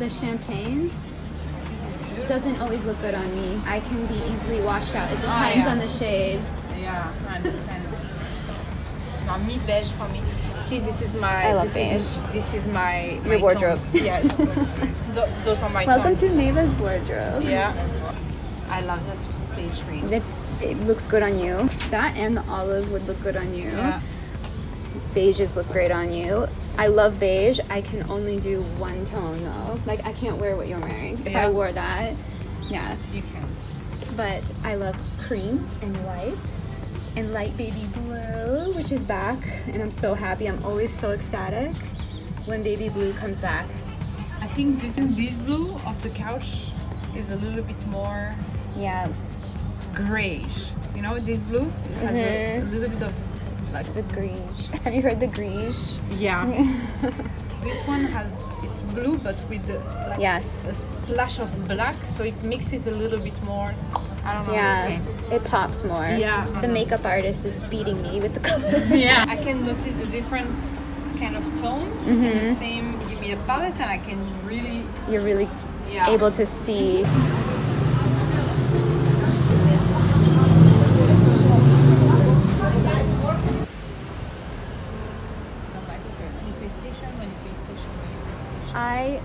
the champagne doesn't always look good on me. I can be easily washed out. It depends on the shade. Yeah, I understand. No, me beige for me. See, this is my. I love beige. This is my Your wardrobe. tones. Yes, those are my Welcome tones. to Maeva's wardrobe. Yeah, I love that sage green. It looks good on you. That and the olive would look good on you. Yeah. Beiges look great on you. I love beige. I can only do one tone though. Like I can't wear what you're wearing. If I wore that, yeah. You can't. But I love creams and whites and light baby blue, which is back, and I'm so happy. I'm always so ecstatic when baby blue comes back. I think this blue of the couch is a little bit more grayish. You know, this blue has a little bit of like the greige. Have you heard the greige? Yeah. This one it's blue but with a splash of black, so it makes it a little bit more. I don't know how to say. It pops more. Yeah. The makeup artist is beating me with the color. Yeah. I can notice the different kind of tone in the same. Give me a palette and I can really. You're really able to see. I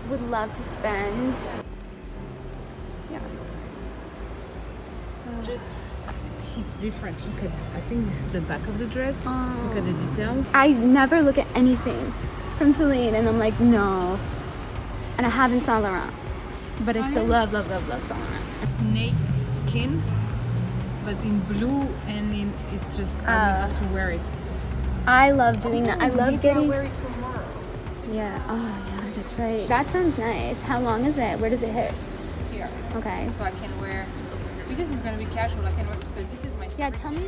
would love to spend. It's different. Look at, I think this is the back of the dress. Look at the detail. I never look at anything from Celine and I'm like, no. And I have in Saint Laurent, but I still love Saint Laurent. Snake skin, but in blue and it's just I have to wear it. I love doing that. I love getting. I'll wear it tomorrow. Yeah. Oh yeah, that's right. That sounds nice. How long is it? Where does it hit? Here. Okay. So I can wear, because it's gonna be casual. I can wear because this is my. Yeah. Tell me.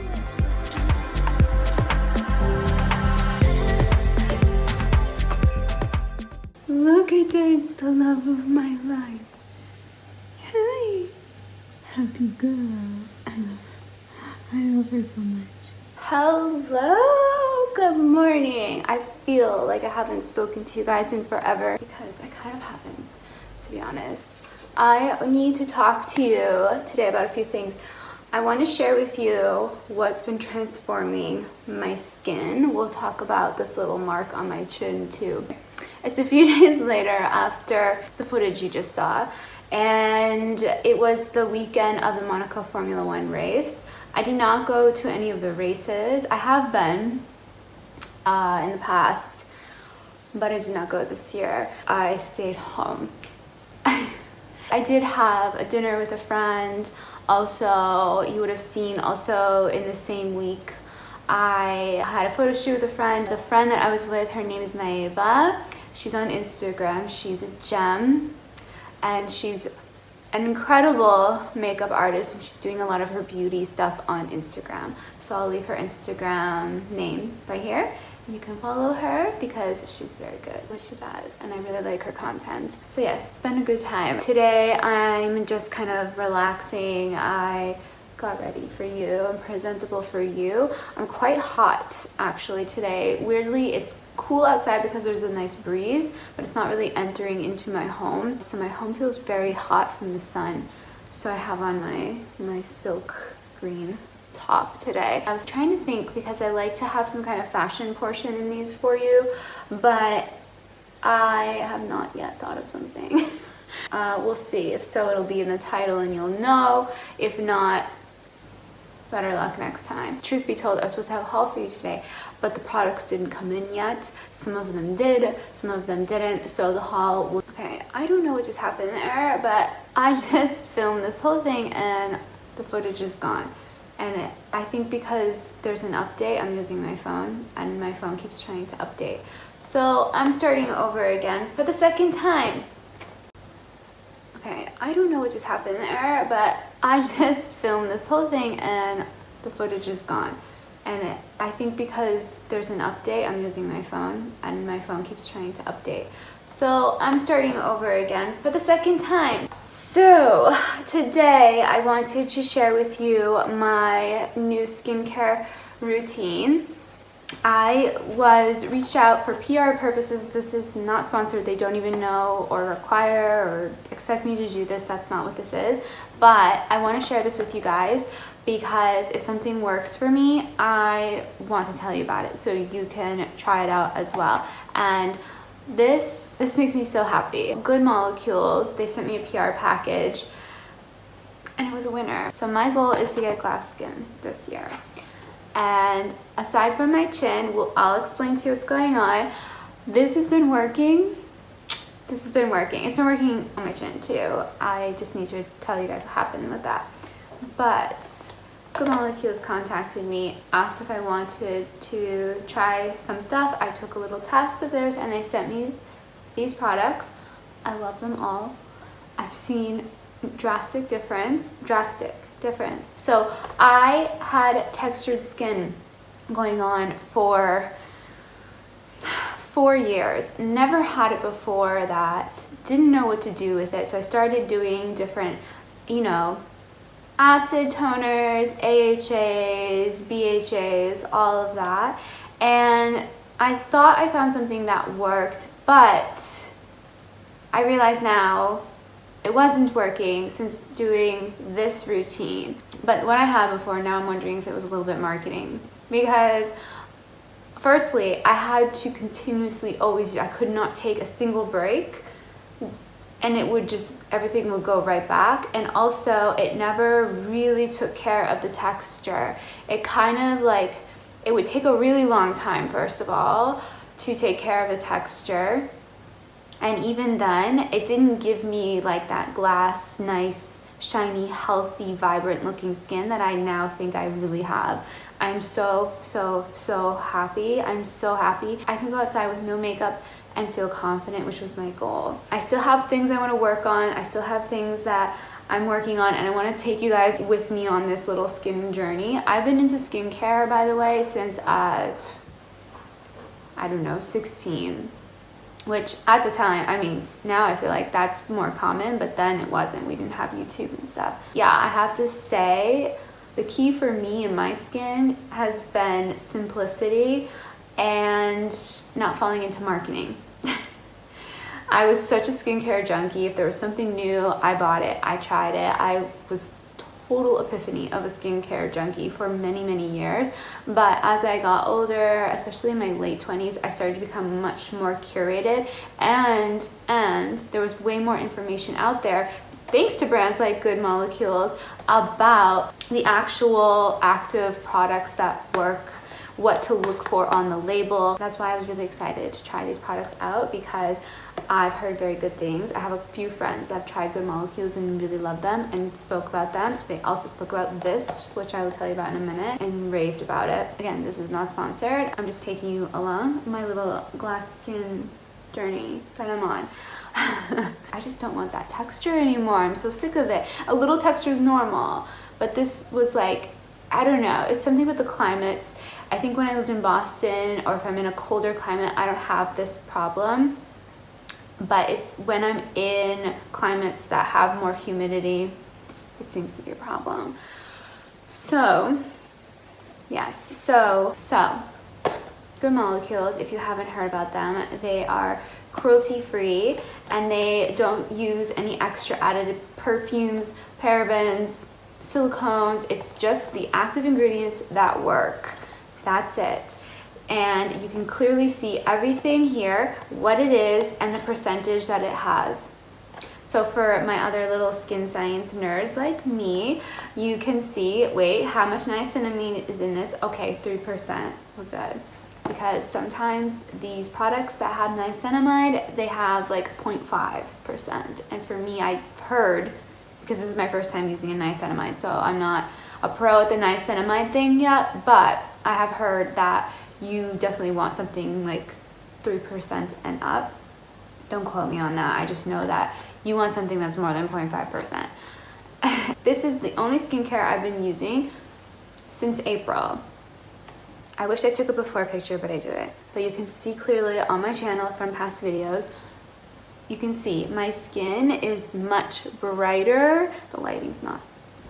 Look at this, the love of my life. Hey, happy girl. I love her so much. Hello, good morning. I feel like I haven't spoken to you guys in forever because I kind of haven't, to be honest. I need to talk to you today about a few things. I want to share with you what's been transforming my skin. We'll talk about this little mark on my chin too. It's a few days later after the footage you just saw, and it was the weekend of the Monaco Formula 1 race. I did not go to any of the races. I have been in the past, but I did not go this year. I stayed home. I did have a dinner with a friend. Also, you would have seen also in the same week, I had a photo shoot with a friend. The friend that I was with, her name is Maeva. She's on Instagram. She's a gem, and she's an incredible makeup artist, and she's doing a lot of her beauty stuff on Instagram. So I'll leave her Instagram name right here. You can follow her because she's very good at what she does, and I really like her content. So yes, it's been a good time. Today I'm just kind of relaxing. I got ready for you. I'm presentable for you. I'm quite hot actually today. Weirdly, it's cool outside because there's a nice breeze, but it's not really entering into my home. So my home feels very hot from the sun. So I have on my silk green top today. I was trying to think because I like to have some kind of fashion portion in these for you, but I have not yet thought of something. We'll see. If so, it'll be in the title and you'll know. If not, better luck next time. Truth be told, I was supposed to have a haul for you today, but the products didn't come in yet. Some of them did, some of them didn't, so the haul will... Okay, I don't know what just happened there, but I just filmed this whole thing and the footage is gone. And I think because there's an update, I'm using my phone, and my phone keeps trying to update. So I'm starting over again for the second time. Okay, I don't know what just happened there, but I just filmed this whole thing and the footage is gone. And I think because there's an update, I'm using my phone, and my phone keeps trying to update. So I'm starting over again for the second time. So today I wanted to share with you my new skincare routine. I was reached out for PR purposes. This is not sponsored. They don't even know or require or expect me to do this. That's not what this is. But I want to share this with you guys because if something works for me, I want to tell you about it so you can try it out as well. And this makes me so happy. Good Molecules, they sent me a PR package and it was a winner. So my goal is to get glass skin this year. And aside from my chin, I'll explain to you what's going on. This has been working. This has been working. It's been working on my chin too. I just need to tell you guys what happened with that. But Good Molecules contacted me, asked if I wanted to try some stuff. I took a little test of theirs and they sent me these products. I love them all. I've seen drastic difference. So I had textured skin going on for 4 years. Never had it before that. Didn't know what to do with it. So I started doing different, you know, acid toners, AHAs, BHAs, all of that. And I thought I found something that worked, but I realize now it wasn't working since doing this routine. But what I had before, now I'm wondering if it was a little bit marketing. Because firstly, I had to continuously always, I could not take a single break and it would just, everything would go right back. And also it never really took care of the texture. It kind of like, it would take a really long time, first of all, to take care of the texture. And even then, it didn't give me like that glass, nice, shiny, healthy, vibrant looking skin that I now think I really have. I'm so happy. I'm so happy. I can go outside with no makeup and feel confident, which was my goal. I still have things I want to work on. I still have things that I'm working on, and I want to take you guys with me on this little skin journey. I've been into skincare, by the way, since I don't know, 16. Which at the time, I mean, now I feel like that's more common, but then it wasn't. We didn't have YouTube and stuff. Yeah, I have to say, the key for me and my skin has been simplicity and not falling into marketing. I was such a skincare junkie. If there was something new, I bought it, I tried it. I was total epiphany of a skincare junkie for many years. But as I got older, especially in my late 20s, I started to become much more curated, and there was way more information out there, thanks to brands like Good Molecules, about the actual active products that work, what to look for on the label. That's why I was really excited to try these products out, because I've heard very good things. I have a few friends that have tried Good Molecules and really loved them and spoke about them. They also spoke about this, which I will tell you about in a minute, and raved about it. Again, this is not sponsored. I'm just taking you along my little glass skin journey that I'm on. I just don't want that texture anymore. I'm so sick of it. A little texture is normal, but this was like, I don't know, it's something with the climates. I think when I lived in Boston, or if I'm in a colder climate, I don't have this problem. But it's when I'm in climates that have more humidity, it seems to be a problem. So, yes, so Good Molecules, if you haven't heard about them, they are cruelty-free and they don't use any extra added perfumes, parabens, silicones. It's just the active ingredients that work. That's it. And you can clearly see everything here, what it is, and the percentage that it has. So for my other little skin science nerds like me, you can see, wait, how much niacinamide is in this? Okay, 3%, we're good. Because sometimes these products that have niacinamide, they have like 0.5%. And for me, I've heard, because this is my first time using a niacinamide, so I'm not a pro at the niacinamide thing yet, but I have heard that you definitely want something like 3% and up. Don't quote me on that. I just know that you want something that's more than 0.5%. This is the only skincare I've been using since April. I wish I took a before picture, but I didn't. But you can see clearly on my channel from past videos, you can see my skin is much brighter. The lighting's not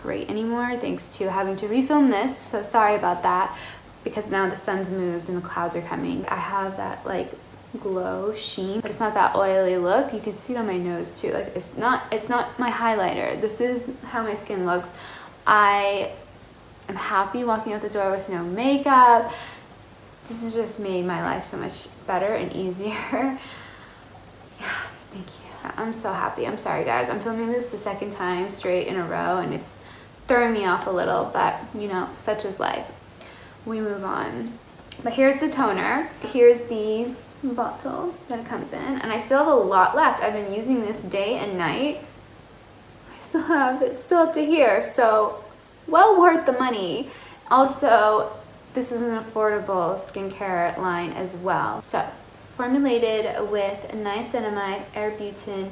great anymore thanks to having to refilm this, so sorry about that. because now the sun's moved and the clouds are coming. I have that like glow sheen, but it's not that oily look. You can see it on my nose too. Like it's not my highlighter. This is how my skin looks. I am happy walking out the door with no makeup. This has just made my life so much better and easier. Yeah, thank you. I'm so happy. I'm sorry guys, I'm filming this the second time straight in a row and it's throwing me off a little, but you know, such is life. We move on. But here's the toner. Here's the bottle that it comes in, and I still have a lot left. I've been using this day and night. I still have it, still up to here, so well worth the money. Also, this is an affordable skincare line as well. So, formulated with niacinamide, arbutin,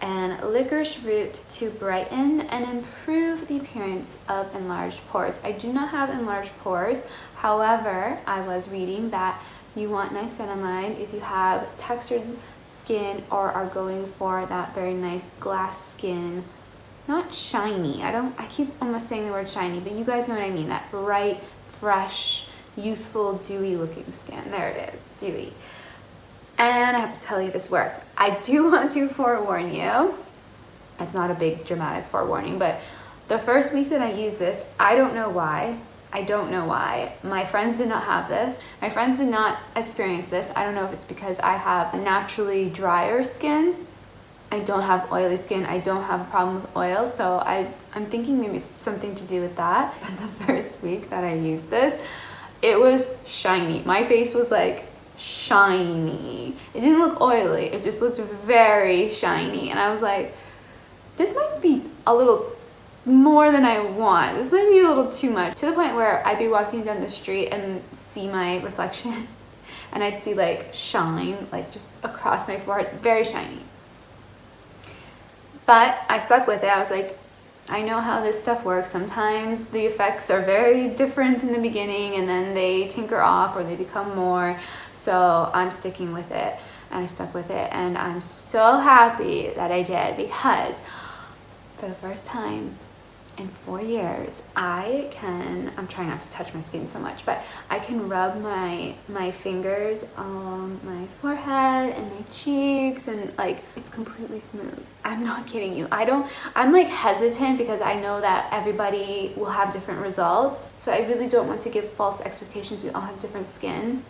and licorice root to brighten and improve the appearance of enlarged pores. I do not have enlarged pores. However, I was reading that you want niacinamide if you have textured skin or are going for that very nice glass skin. Not shiny. I keep almost saying the word shiny, but you guys know what I mean. That bright, fresh, youthful, dewy looking skin. There it is, dewy. And I have to tell you, this worked. I do want to forewarn you. It's not a big dramatic forewarning, but the first week that I used this, I don't know why. My friends did not have this. My friends did not experience this. I don't know if it's because I have naturally drier skin. I don't have oily skin. I don't have a problem with oil. So I'm thinking maybe it's something to do with that. But the first week that I used this, it was shiny. My face was like shiny. It didn't look oily. It just looked very shiny. And I was like, this might be a little more than I want. This might be a little too much, to the point where I'd be walking down the street and see my reflection and I'd see like shine like just across my forehead, very shiny. But I stuck with it. I was like, I know how this stuff works. Sometimes the effects are very different in the beginning and then they tinker off or they become more. So I'm sticking with it, and I stuck with it, and I'm so happy that I did, because for the first time in 4 years, I'm trying not to touch my skin so much, but I can rub my fingers on my forehead and my cheeks, and like, it's completely smooth. I'm not kidding you. I'm like hesitant because I know that everybody will have different results. So I really don't want to give false expectations. We all have different skin.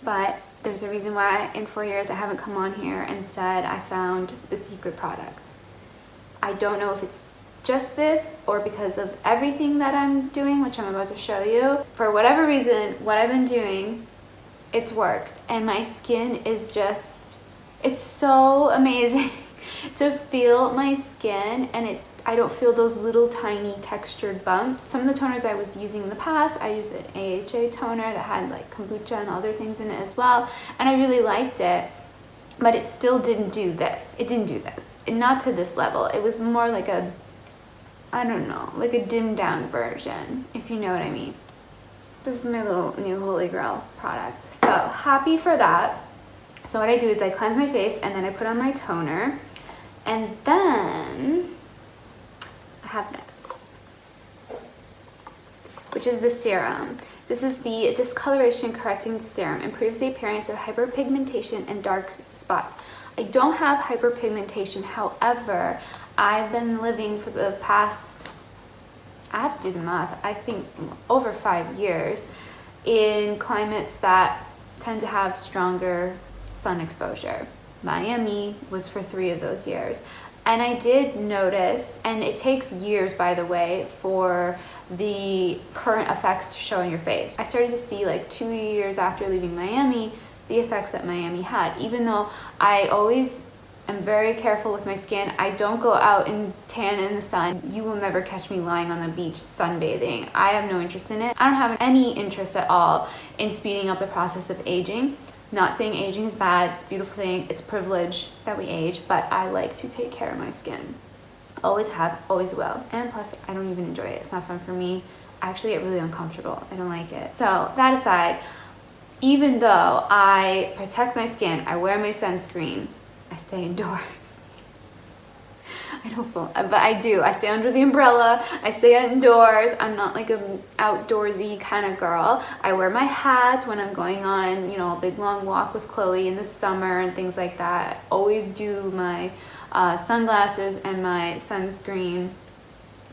But there's a reason why in 4 years I haven't come on here and said I found the secret product. I don't know if it's just this or because of everything that I'm doing, which I'm about to show you. For whatever reason, what I've been doing, it's worked. And my skin is just, it's so amazing to feel my skin, and I don't feel those little tiny textured bumps. Some of the toners I was using in the past, I used an AHA toner that had like kombucha and other things in it as well, and I really liked it. But it still didn't do this. It didn't do this. And not to this level. It was more like a, I don't know, like a dimmed down version, if you know what I mean. This is my little new holy grail product. So happy for that. So what I do is I cleanse my face and then I put on my toner. And then I have this, which is the serum. This is the discoloration correcting serum. Improves the appearance of hyperpigmentation and dark spots. I don't have hyperpigmentation, however, I've been living for the past, I have to do the math, I think over 5 years in climates that tend to have stronger sun exposure. Miami was for 3 of those years. And I did notice, and it takes years, by the way, for the current effects to show on your face. I started to see like 2 years after leaving Miami, the effects that Miami had. Even though I always am very careful with my skin, I don't go out and tan in the sun. You will never catch me lying on the beach sunbathing. I have no interest in it. I don't have any interest at all in speeding up the process of aging. Not saying aging is bad, it's a beautiful thing, it's a privilege that we age, but I like to take care of my skin. Always have, always will. And plus, I don't even enjoy it. It's not fun for me. I actually get really uncomfortable. I don't like it. So that aside, even though I protect my skin, I wear my sunscreen, I stay indoors. I don't film, but I do. I stay under the umbrella. I stay indoors. I'm not like an outdoorsy kind of girl. I wear my hat when I'm going on, you know, a big long walk with Chloe in the summer and things like that. I always do my sunglasses and my sunscreen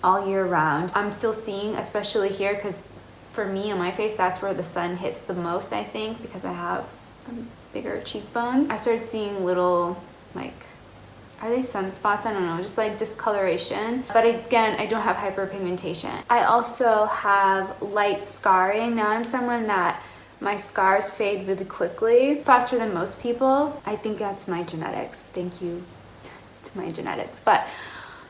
all year round. I'm still seeing, especially here, because for me on my face, that's where the sun hits the most, I think, because I have bigger cheekbones. I started seeing little, like, are they sunspots? I don't know, just like discoloration. But again, I don't have hyperpigmentation. I also have light scarring. Now I'm someone that my scars fade really quickly, faster than most people. I think that's my genetics. Thank you to my genetics. But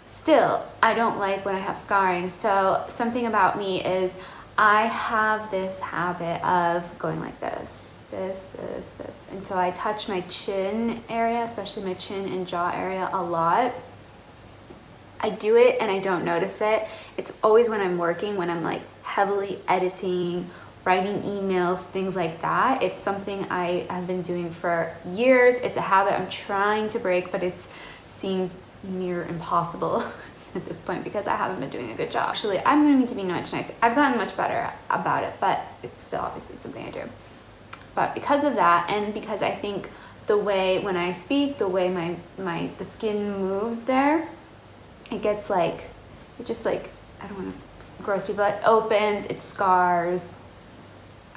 still, I don't like when I have scarring. So something about me is I have this habit of going like this. And so I touch my chin area, especially my chin and jaw area, a lot. I do it and I don't notice it. It's always when I'm working, when I'm like heavily editing, writing emails, things like that. It's something I have been doing for years. It's a habit I'm trying to break, but it seems near impossible at this point because I haven't been doing a good job. Actually, I'm gonna need to be much nicer. I've gotten much better about it, but it's still obviously something I do. But because of that, and because I think the way when I speak, the way the skin moves there, it gets like, it just like, I don't want to gross people, it opens, it scars.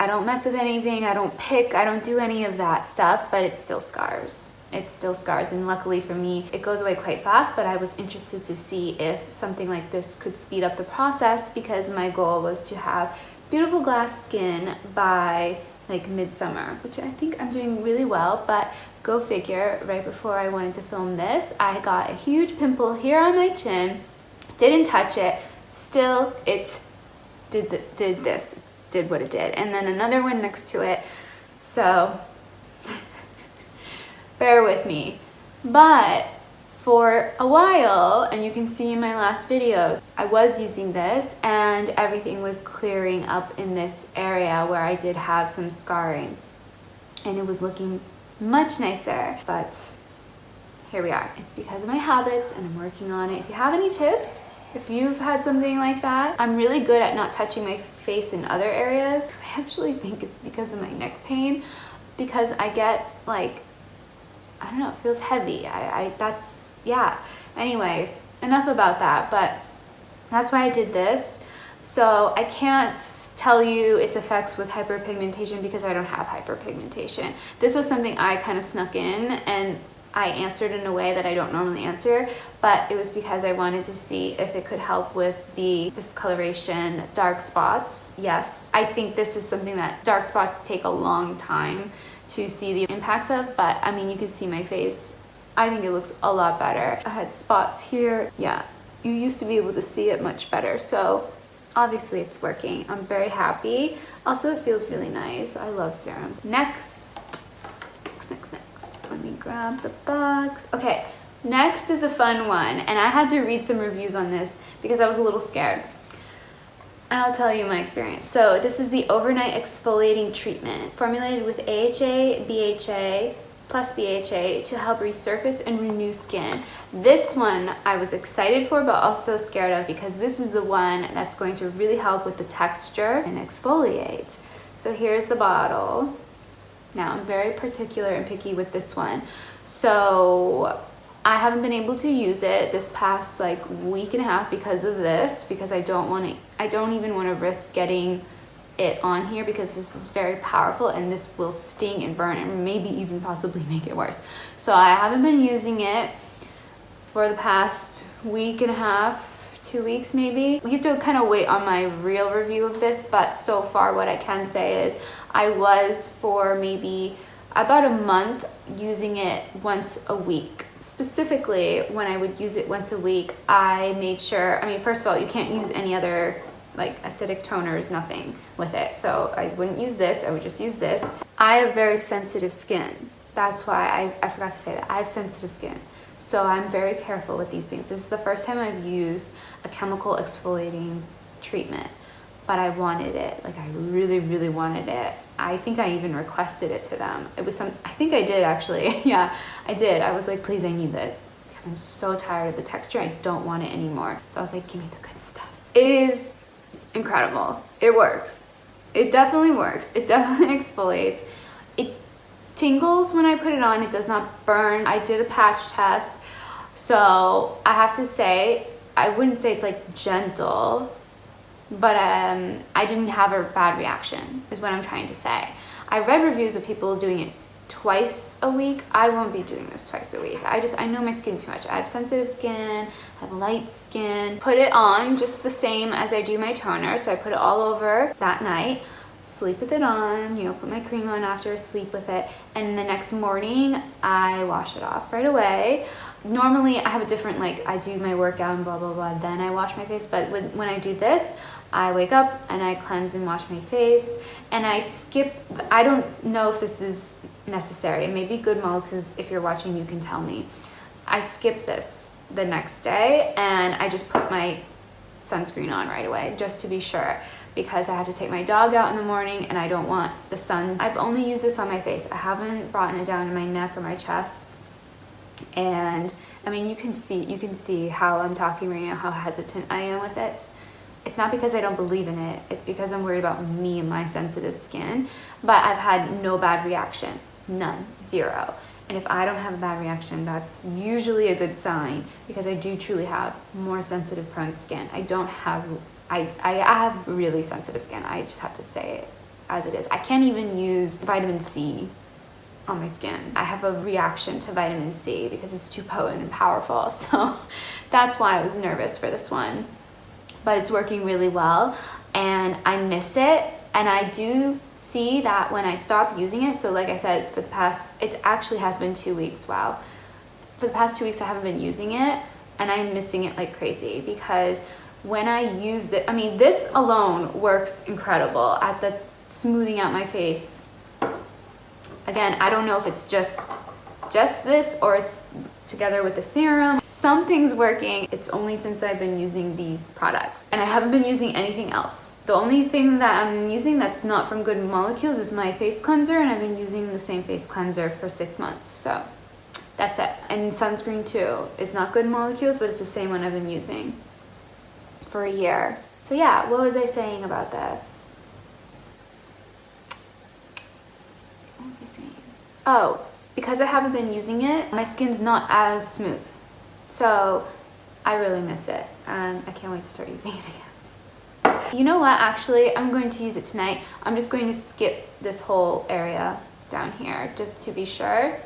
I don't mess with anything, I don't pick, I don't do any of that stuff, but it still scars. It still scars, and luckily for me, it goes away quite fast, but I was interested to see if something like this could speed up the process because my goal was to have beautiful glass skin by like midsummer, which I think I'm doing really well, but go figure, right before I wanted to film this, I got a huge pimple here on my chin, didn't touch it, still it did this, it did what it did, and then another one next to it, so bear with me. But for a while, and you can see in my last videos, I was using this and everything was clearing up in this area where I did have some scarring and it was looking much nicer, but here we are. It's because of my habits and I'm working on it. If you have any tips, if you've had something like that, I'm really good at not touching my face in other areas. I actually think it's because of my neck pain, because I get like, I don't know, it feels heavy. Yeah. Anyway, enough about that, but that's why I did this. So I can't tell you its effects with hyperpigmentation because I don't have hyperpigmentation. This was something I kind of snuck in and I answered in a way that I don't normally answer, but it was because I wanted to see if it could help with the discoloration, dark spots. Yes, I think this is something that dark spots take a long time to see the impacts of, but I mean, you can see my face. I think it looks a lot better. I had spots here. Yeah, you used to be able to see it much better, so obviously it's working. I'm very happy. Also, it feels really nice. I love serums. Next. Let me grab the box. Okay, next is a fun one, and I had to read some reviews on this because I was a little scared. And I'll tell you my experience. So this is the Overnight Exfoliating Treatment, formulated with AHA, BHA, plus BHA to help resurface and renew skin. This one I was excited for, but also scared of because this is the one that's going to really help with the texture and exfoliate. So here's the bottle. Now I'm very particular and picky with this one. So I haven't been able to use it this past like week and a half because of this, because I don't even want to risk getting it on here because this is very powerful and this will sting and burn and maybe even possibly make it worse. So I haven't been using it for the past week and a half, 2 weeks maybe. We have to kind of wait on my real review of this, but so far what I can say is I was for maybe about a month using it once a week. Specifically, when I would use it once a week, I made sure, I mean, first of all, you can't use any other like acidic toners, nothing with it. So I wouldn't use this, I would just use this. I have very sensitive skin. That's why I forgot to say that. I have sensitive skin. So I'm very careful with these things. This is the first time I've used a chemical exfoliating treatment, but I wanted it. Like I really, really wanted it. I think I even requested it to them. It was I think I did actually. Yeah, I did. I was like, please, I need this because I'm so tired of the texture. I don't want it anymore. So I was like, give me the good stuff. It is incredible. It works. It definitely works. It definitely exfoliates. It tingles when I put it on. It does not burn. I did a patch test. So I have to say, I wouldn't say it's like gentle, but I didn't have a bad reaction is what I'm trying to say. I read reviews of people doing it twice a week. I won't be doing this twice a week. I know my skin too much. I have sensitive skin, I have light skin. Put it on just the same as I do my toner. So I put it all over that night, sleep with it on, you know, put my cream on after, sleep with it. And the next morning I wash it off right away. Normally I have a different, like I do my workout and blah, blah, blah, then I wash my face. But when I do this, I wake up and I cleanse and wash my face, and I skip, I don't know if this is necessary. It may be good molecules. If you're watching, you can tell me. I skip this the next day and I just put my sunscreen on right away just to be sure, because I have to take my dog out in the morning and I don't want the sun. I've only used this on my face. I haven't brought it down to my neck or my chest. And I mean, you can see how I'm talking right now, how hesitant I am with it. It's not because I don't believe in it. It's because I'm worried about me and my sensitive skin. But I've had no bad reaction. None. Zero. And if I don't have a bad reaction, that's usually a good sign, because I do truly have more sensitive prone skin. I have really sensitive skin. I just have to say it as it is. I can't even use vitamin C on my skin. I have a reaction to vitamin C because it's too potent and powerful. So that's why I was nervous for this one. But it's working really well and I miss it. And I do see that when I stop using it, so like I said, for the past, it actually has been 2 weeks, wow. For the past 2 weeks I haven't been using it and I'm missing it like crazy, because when I use it, I mean, this alone works incredible at the smoothing out my face. Again, I don't know if it's just this or it's together with the serum. Something's working. It's only since I've been using these products and I haven't been using anything else. The only thing that I'm using that's not from Good Molecules is my face cleanser, and I've been using the same face cleanser for 6 months. So that's it. And sunscreen too. It's not Good Molecules, but it's the same one I've been using for a year. So yeah, what was I saying about this? What was I saying? Oh, because I haven't been using it, my skin's not as smooth. So I really miss it and I can't wait to start using it again. You know what, actually, I'm going to use it tonight. I'm just going to skip this whole area down here just to be sure.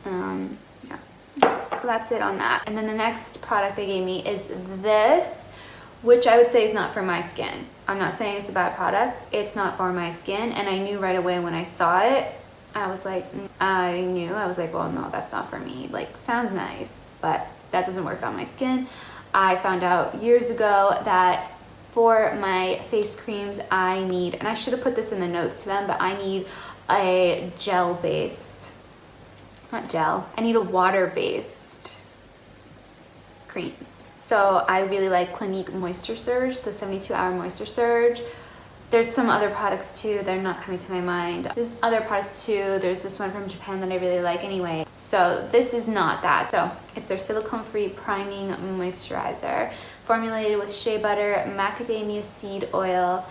Yeah, so that's it on that. And then the next product they gave me is this, which I would say is not for my skin. I'm not saying it's a bad product. It's not for my skin, and I knew right away when I saw it. I was like, well, no, that's not for me. Like, sounds nice, but that doesn't work on my skin. I found out years ago that for my face creams, I need, and I should have put this in the notes to them, but I need a gel-based, not gel, I need a water-based cream. So I really like Clinique Moisture Surge, the 72-hour Moisture Surge. There's some other products too, they're not coming to my mind. There's other products too, there's this one from Japan that I really like anyway. So this is not that. So it's their silicone-free priming moisturizer, formulated with shea butter, macadamia seed oil,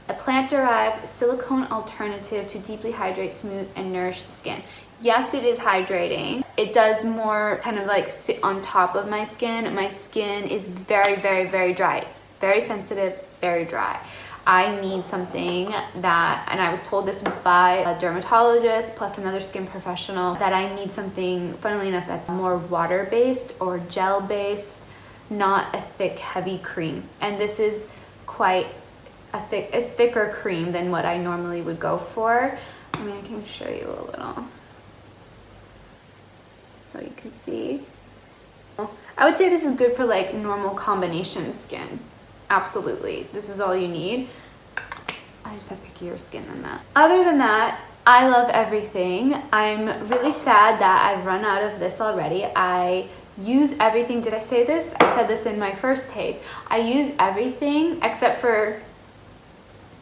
a plant-derived silicone alternative to deeply hydrate, smooth, and nourish the skin. Yes, it is hydrating. It does more kind of like sit on top of my skin. My skin is very, very, very dry. It's very sensitive, very dry. I need something that, and I was told this by a dermatologist plus another skin professional, that I need something, funnily enough, that's more water-based or gel-based, not a thick, heavy cream. And this is quite a thicker cream than what I normally would go for. I mean, I can show you a little so you can see. I would say this is good for like normal combination skin. Absolutely, this is all you need. I just have pickier skin than that. Other than that, I love everything. I'm really sad that I've run out of this already. I use everything. Did I say this? I said this in my first take. I use everything except for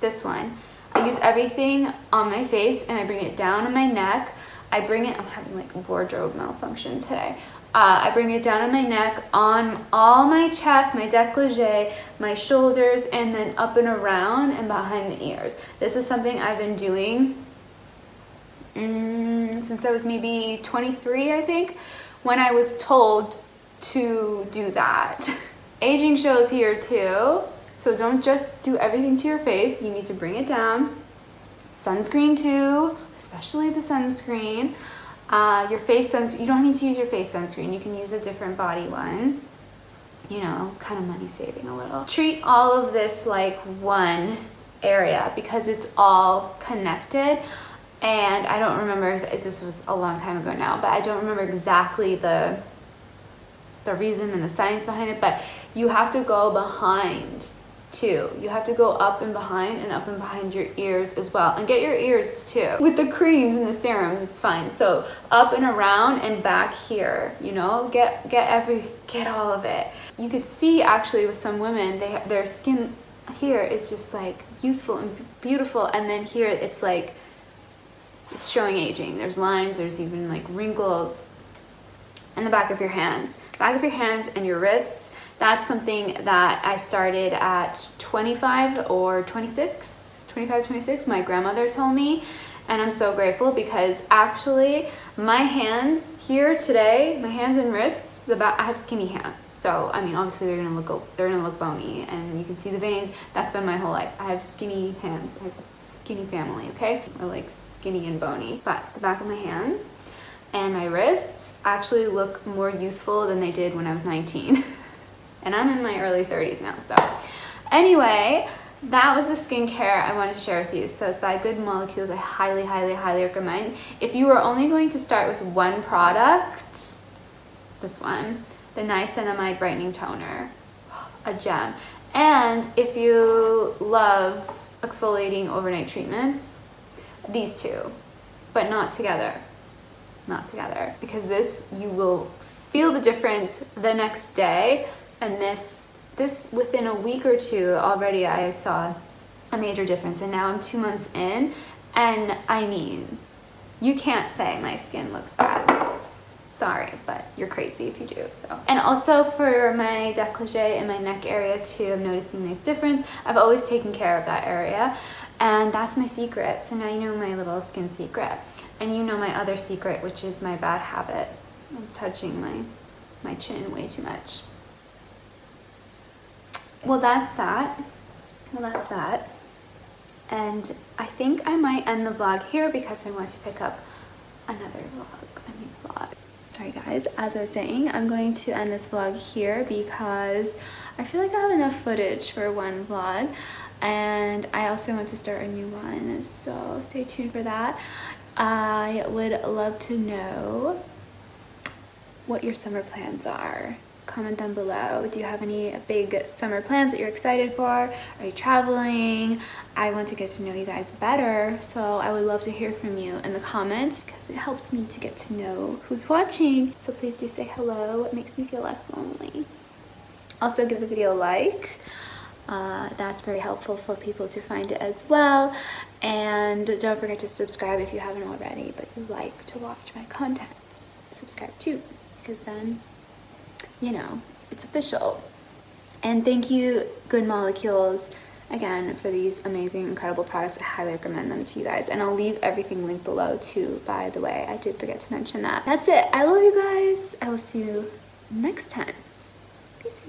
this one. I use everything on my face and I bring it down on my neck. I bring it, I'm having like a wardrobe malfunction today. I bring it down on my neck, on all my chest, my décolleté, my shoulders, and then up and around and behind the ears. This is something I've been doing since I was maybe 23, I think, when I was told to do that. Aging shows here too, so don't just do everything to your face. You need to bring it down. Sunscreen too, especially the sunscreen. Your face sunscreen, you don't need to use your face sunscreen. You can use a different body one. You know, kind of money saving a little. Treat all of this like one area because it's all connected. And I don't remember, this was a long time ago now, but I don't remember exactly the reason and the science behind it, but you have to go behind too. You have to go up and behind your ears as well, and get your ears too. With the creams and the serums, it's fine. So up and around and back here, you know, get all of it. You could see actually with some women, their skin here is just like youthful and beautiful, and then here it's like, it's showing aging. There's lines, there's even like wrinkles. And the back of your hands. Back of your hands and your wrists. That's something that I started at 25 or 26, 25, 26. My grandmother told me, and I'm so grateful because actually my hands here today, my hands and wrists, the back, I have skinny hands. So, I mean, obviously they're gonna look bony, and you can see the veins. That's been my whole life. I have skinny hands. I have a skinny family, okay? Or like skinny and bony. But the back of my hands and my wrists actually look more youthful than they did when I was 19. And I'm in my early 30s now, so. Anyway, that was the skincare I wanted to share with you. So it's by Good Molecules. I highly, highly, highly recommend. If you are only going to start with one product, this one, the Niacinamide Brightening Toner, a gem. And if you love exfoliating overnight treatments, these two, but not together. Not together, because this, you will feel the difference the next day, and this within a week or two already I saw a major difference, and now I'm 2 months in, and I mean, you can't say my skin looks bad. Sorry, but you're crazy if you do. So, and also for my décolleté and my neck area too, I'm noticing a nice difference. I've always taken care of that area, and that's my secret. So now you know my little skin secret. And you know my other secret, which is my bad habit of touching my chin way too much. Well, that's that. And I think I might end the vlog here because I want to pick up a new vlog. Sorry guys, as I was saying, I'm going to end this vlog here because I feel like I have enough footage for one vlog, and I also want to start a new one, so stay tuned for that. I would love to know what your summer plans are. Comment down below. Do you have any big summer plans that you're excited for? Are you traveling? I want to get to know you guys better, so I would love to hear from you in the comments because it helps me to get to know who's watching. So please do say hello. It makes me feel less lonely. Also give the video a like. That's very helpful for people to find it as well. And don't forget to subscribe if you haven't already, but you like to watch my content. Subscribe too, because then, you know, it's official. And thank you, Good Molecules, again, for these amazing, incredible products. I highly recommend them to you guys. And I'll leave everything linked below too, by the way. I did forget to mention that. That's it. I love you guys. I will see you next time. Peace.